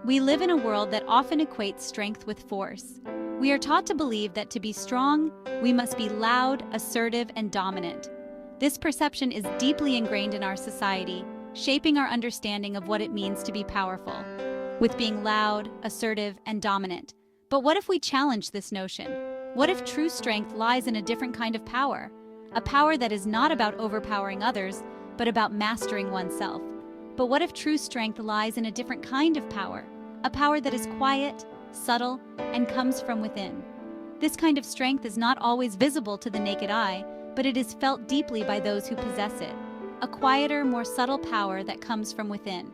We live in a world that often equates strength with force. We are taught to believe that to be strong, we must be loud, assertive, and dominant. This perception is deeply ingrained in our society, shaping our understanding of what it means to be powerful, with being loud, assertive, and dominant. But what if we challenge this notion? What if true strength lies in a different kind of power? A power that is not about overpowering others, but about mastering oneself. But what if true strength lies in a different kind of power? A power that is quiet, subtle, and comes from within. This kind of strength is not always visible to the naked eye, but it is felt deeply by those who possess it. A quieter, more subtle power that comes from within.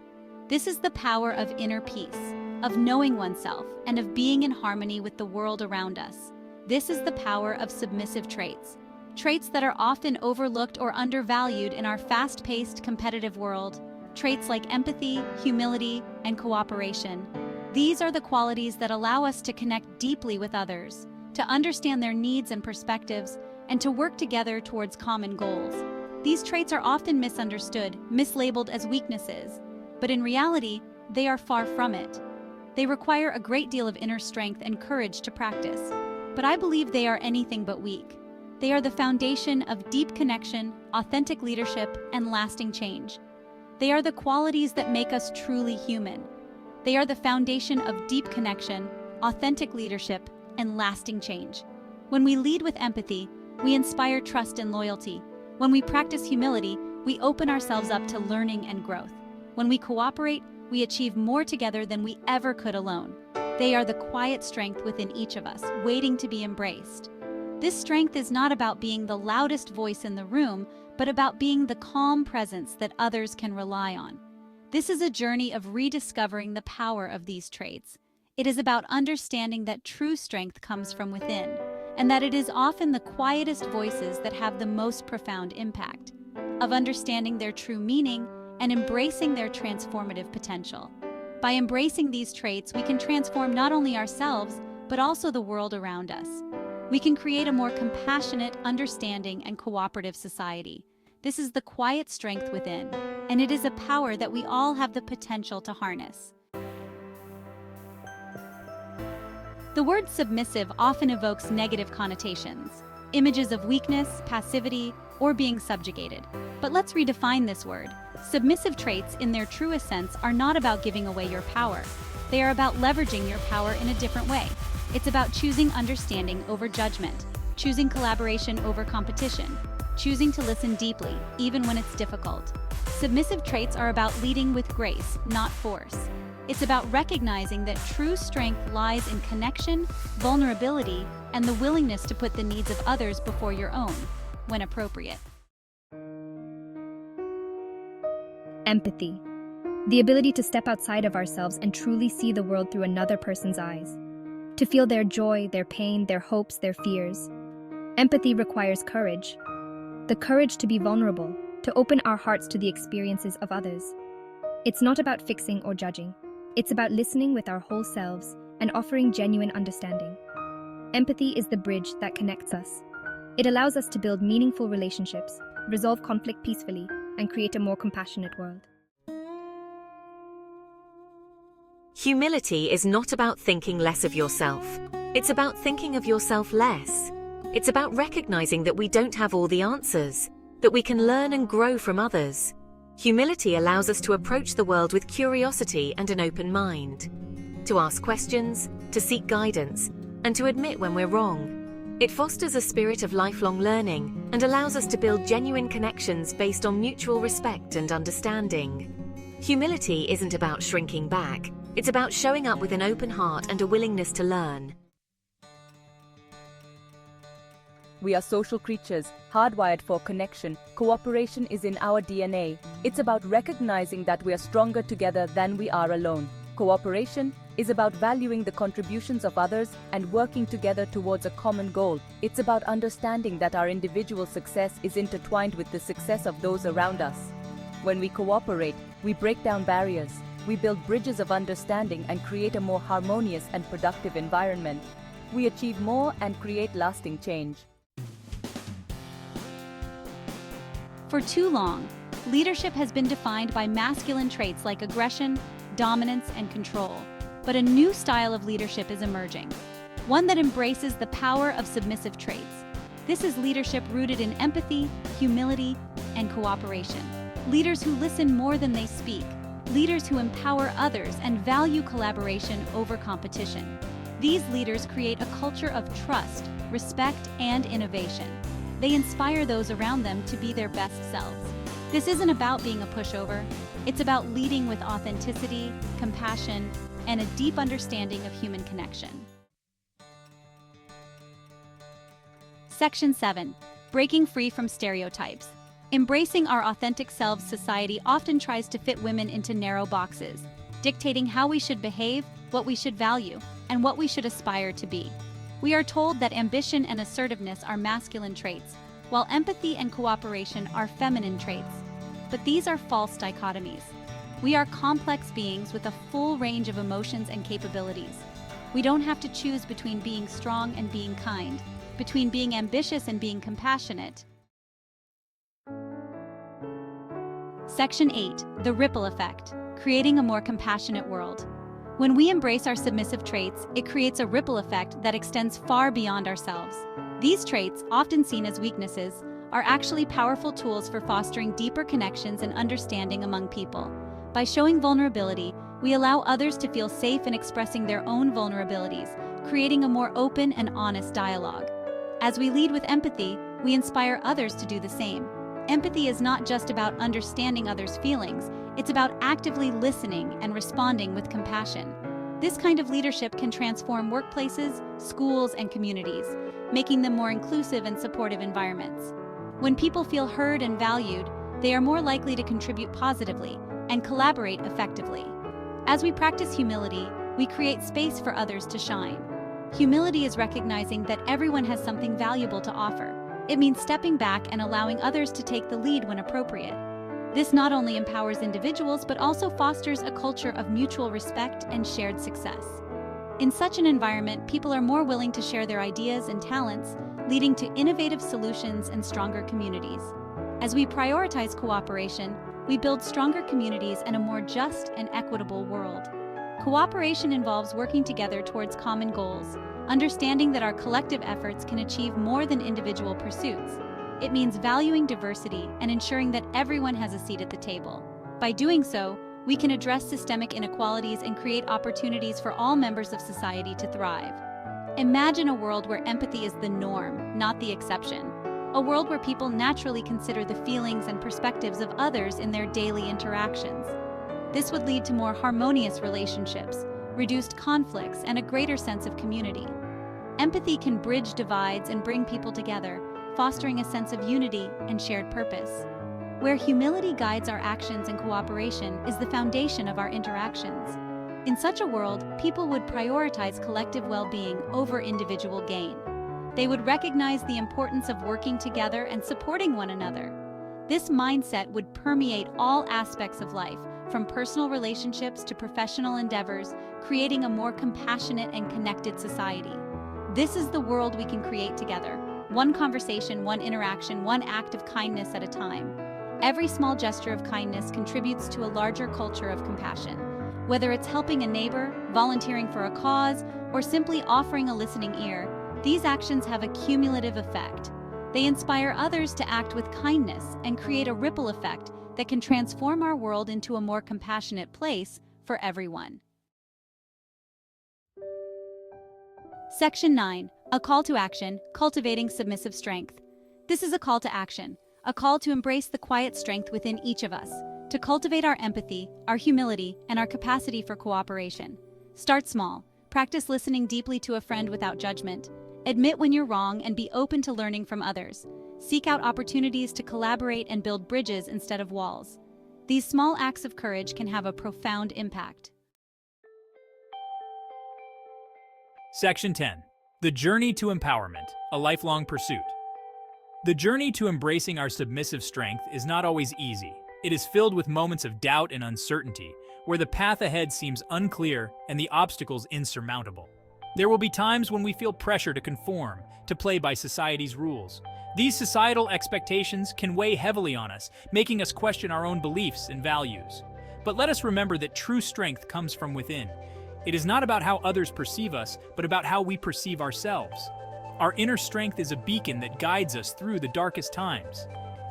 This is the power of inner peace, of knowing oneself, and of being in harmony with the world around us. This is the power of submissive traits. Traits that are often overlooked or undervalued in our fast-paced, competitive world. Traits like empathy, humility, and cooperation. These are the qualities that allow us to connect deeply with others, to understand their needs and perspectives, and to work together towards common goals. These traits are often misunderstood, mislabeled as weaknesses, but in reality, they are far from it. They require a great deal of inner strength and courage to practice, but I believe they are anything but weak. They are the foundation of deep connection, authentic leadership, and lasting change. They are the qualities that make us truly human. They are the foundation of deep connection, authentic leadership, and lasting change. When we lead with empathy, we inspire trust and loyalty. When we practice humility, we open ourselves up to learning and growth. When we cooperate, we achieve more together than we ever could alone. They are the quiet strength within each of us, waiting to be embraced. This strength is not about being the loudest voice in the room, but about being the calm presence that others can rely on. This is a journey of rediscovering the power of these traits. It is about understanding that true strength comes from within, and that it is often the quietest voices that have the most profound impact, of understanding their true meaning and embracing their transformative potential. By embracing these traits, we can transform not only ourselves, but also the world around us. We can create a more compassionate, understanding, and cooperative society. This is the quiet strength within, and it is a power that we all have the potential to harness. The word submissive often evokes negative connotations, images of weakness, passivity, or being subjugated. But let's redefine this word. Submissive traits, in their truest sense, are not about giving away your power. They are about leveraging your power in a different way. It's about choosing understanding over judgment, choosing collaboration over competition, choosing to listen deeply, even when it's difficult. Submissive traits are about leading with grace, not force. It's about recognizing that true strength lies in connection, vulnerability, and the willingness to put the needs of others before your own, when appropriate. Empathy. The ability to step outside of ourselves and truly see the world through another person's eyes. To feel their joy, their pain, their hopes, their fears. Empathy requires courage. The courage to be vulnerable, to open our hearts to the experiences of others. It's not about fixing or judging. It's about listening with our whole selves and offering genuine understanding. Empathy is the bridge that connects us. It allows us to build meaningful relationships, resolve conflict peacefully, and create a more compassionate world. Humility is not about thinking less of yourself. It's about thinking of yourself less. It's about recognizing that we don't have all the answers, that we can learn and grow from others. Humility allows us to approach the world with curiosity and an open mind, to ask questions, to seek guidance, and to admit when we're wrong. It fosters a spirit of lifelong learning and allows us to build genuine connections based on mutual respect and understanding. Humility isn't about shrinking back. It's about showing up with an open heart and a willingness to learn. We are social creatures, hardwired for connection. Cooperation is in our DNA. It's about recognizing that we are stronger together than we are alone. Cooperation is about valuing the contributions of others and working together towards a common goal. It's about understanding that our individual success is intertwined with the success of those around us. When we cooperate, we break down barriers. We build bridges of understanding and create a more harmonious and productive environment. We achieve more and create lasting change. For too long, leadership has been defined by masculine traits like aggression, dominance, and control. but a new style of leadership is emerging, one that embraces the power of submissive traits. This is leadership rooted in empathy, humility, and cooperation. Leaders who listen more than they speak, leaders who empower others and value collaboration over competition. These leaders create a culture of trust, respect, and innovation. They inspire those around them to be their best selves. This isn't about being a pushover. It's about leading with authenticity, compassion, and a deep understanding of human connection. Section 7. Breaking free from stereotypes. Embracing our authentic selves. Society often tries to fit women into narrow boxes, dictating how we should behave, what we should value, and what we should aspire to be. We are told that ambition and assertiveness are masculine traits, while empathy and cooperation are feminine traits. But these are false dichotomies. We are complex beings with a full range of emotions and capabilities. We don't have to choose between being strong and being kind, between being ambitious and being compassionate. Section 8. The ripple effect. Creating a more compassionate world. When we embrace our submissive traits, it creates a ripple effect that extends far beyond ourselves. These traits, often seen as weaknesses, are actually powerful tools for fostering deeper connections and understanding among people. By showing vulnerability, we allow others to feel safe in expressing their own vulnerabilities, creating a more open and honest dialogue. As we lead with empathy, we inspire others to do the same. Empathy is not just about understanding others' feelings, it's about actively listening and responding with compassion. This kind of leadership can transform workplaces, schools, and communities, making them more inclusive and supportive environments. When people feel heard and valued, they are more likely to contribute positively and collaborate effectively. As we practice humility, we create space for others to shine. Humility is recognizing that everyone has something valuable to offer. It means stepping back and allowing others to take the lead when appropriate. This not only empowers individuals but also fosters a culture of mutual respect and shared success. In such an environment, people are more willing to share their ideas and talents, leading to innovative solutions and stronger communities. As we prioritize cooperation, we build stronger communities and a more just and equitable world. Cooperation involves working together towards common goals, understanding that our collective efforts can achieve more than individual pursuits. It means valuing diversity and ensuring that everyone has a seat at the table. By doing so, we can address systemic inequalities and create opportunities for all members of society to thrive. Imagine a world where empathy is the norm, not the exception. A world where people naturally consider the feelings and perspectives of others in their daily interactions. This would lead to more harmonious relationships, reduced conflicts, and a greater sense of community. Empathy can bridge divides and bring people together, fostering a sense of unity and shared purpose. Where humility guides our actions and cooperation is the foundation of our interactions. In such a world, people would prioritize collective well-being over individual gain. They would recognize the importance of working together and supporting one another. This mindset would permeate all aspects of life, from personal relationships to professional endeavors, creating a more compassionate and connected society. This is the world we can create together. One conversation, one interaction, one act of kindness at a time. Every small gesture of kindness contributes to a larger culture of compassion. Whether it's helping a neighbor, volunteering for a cause, or simply offering a listening ear, these actions have a cumulative effect. They inspire others to act with kindness and create a ripple effect that can transform our world into a more compassionate place for everyone. Section 9. A call to action, cultivating submissive strength. This is a call to action, a call to embrace the quiet strength within each of us, to cultivate our empathy, our humility, and our capacity for cooperation. Start small. Practice listening deeply to a friend without judgment. Admit when you're wrong and be open to learning from others. Seek out opportunities to collaborate and build bridges instead of walls. These small acts of courage can have a profound impact. Section 10. The journey to empowerment, a lifelong pursuit. The journey to embracing our submissive strength is not always easy. It is filled with moments of doubt and uncertainty, where the path ahead seems unclear and the obstacles insurmountable. There will be times when we feel pressure to conform, to play by society's rules. These societal expectations can weigh heavily on us, making us question our own beliefs and values. But let us remember that true strength comes from within. It is not about how others perceive us, but about how we perceive ourselves. Our inner strength is a beacon that guides us through the darkest times.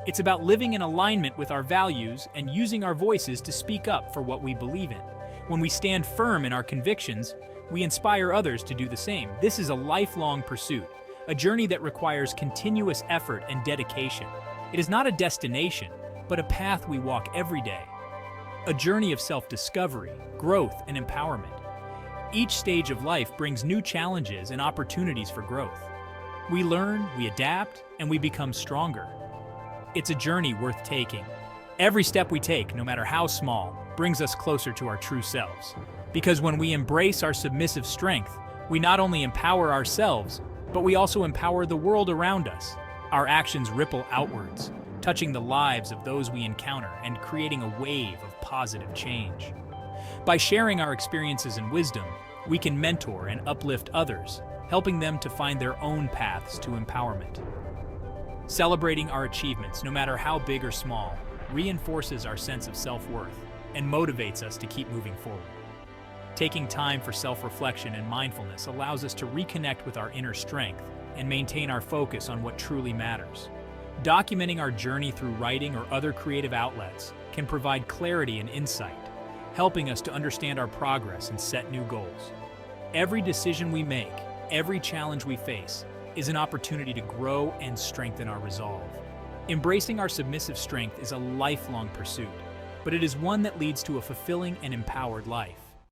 It's about living in alignment with our values and using our voices to speak up for what we believe in. When we stand firm in our convictions, we inspire others to do the same. This is a lifelong pursuit, a journey that requires continuous effort and dedication. It is not a destination, but a path we walk every day. A journey of self-discovery, growth, and empowerment. Each stage of life brings new challenges and opportunities for growth. We learn, we adapt, and we become stronger. It's a journey worth taking. Every step we take, no matter how small, brings us closer to our true selves. Because when we embrace our submissive strength, we not only empower ourselves, but we also empower the world around us. Our actions ripple outwards, touching the lives of those we encounter and creating a wave of positive change. By sharing our experiences and wisdom, we can mentor and uplift others, helping them to find their own paths to empowerment. Celebrating our achievements, no matter how big or small, reinforces our sense of self-worth and motivates us to keep moving forward. Taking time for self-reflection and mindfulness allows us to reconnect with our inner strength and maintain our focus on what truly matters. Documenting our journey through writing or other creative outlets can provide clarity and insight, helping us to understand our progress and set new goals. Every decision we make, every challenge we face, is an opportunity to grow and strengthen our resolve. Embracing our submissive strength is a lifelong pursuit, but it is one that leads to a fulfilling and empowered life.